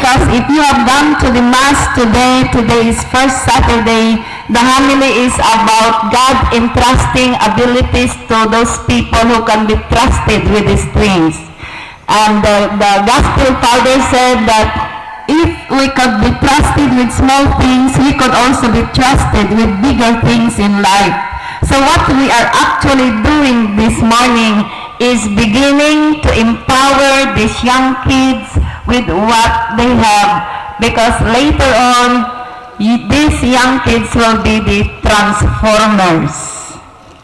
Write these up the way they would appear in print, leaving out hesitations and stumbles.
because if you have gone to the Mass today is first Saturday, the homily is about God entrusting abilities to those people who can be trusted with these things. And the Gospel Father said that if we could be trusted with small things, we could also be trusted with bigger things in life. So what we are actually doing this morning is beginning to empower these young kids with what they have, because later on, these young kids will be the transformers.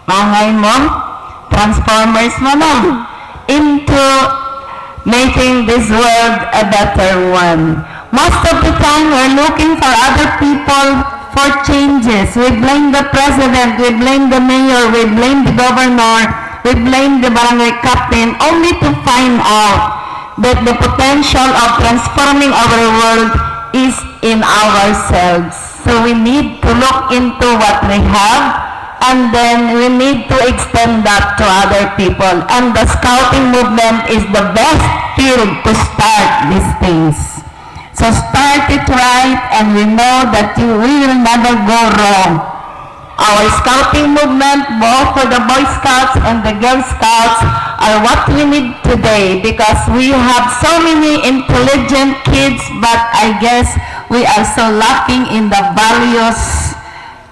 Mga mom, transformers mo mom, into making this world a better one. Most of the time, we're looking for other people for changes. We blame the president, we blame the mayor, we blame the governor, we blame the barangay captain, only to find out that the potential of transforming our world is in ourselves. So we need to look into what we have, and then we need to extend that to other people. And the scouting movement is the best field to start these things. So start it right, and we know that we will never go wrong. Our scouting movement, both for the Boy Scouts and the Girl Scouts, are what we need today, because we have so many intelligent kids, but I guess we are so lacking in the values,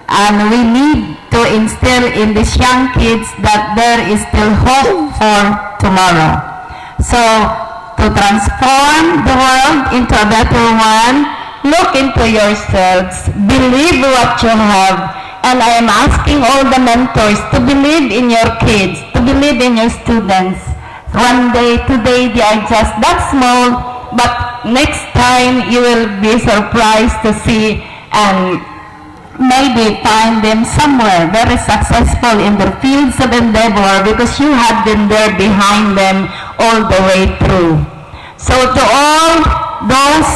and we need to instill in these young kids that there is still hope for tomorrow. So, to transform the world into a better one, look into yourselves, believe what you have, and I am asking all the mentors to believe in your kids, to believe in your students. One day, today, they are just that small, but next time you will be surprised to see and maybe find them somewhere very successful in the fields of endeavor, because you have been there behind them all the way through. So to all those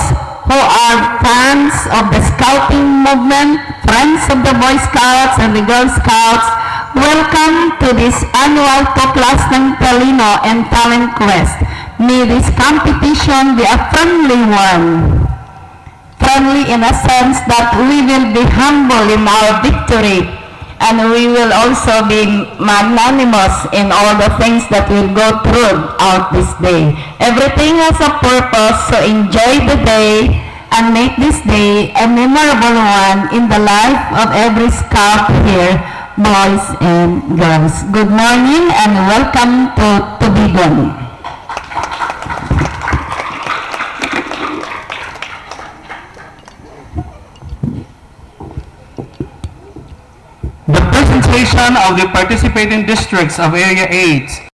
who are fans of the scouting movement, friends of the Boy Scouts and the Girl Scouts, welcome to this annual Tuklas ng Talino and Talent Quest. May this competition be a friendly one. Friendly in a sense that we will be humble in our victory, and we will also be magnanimous in all the things that we'll go through out this day. Everything has a purpose, so enjoy the day and make this day a memorable one in the life of every scout here, boys and girls. Good morning and welcome to Tubigon. The presentation of the participating districts of Area 8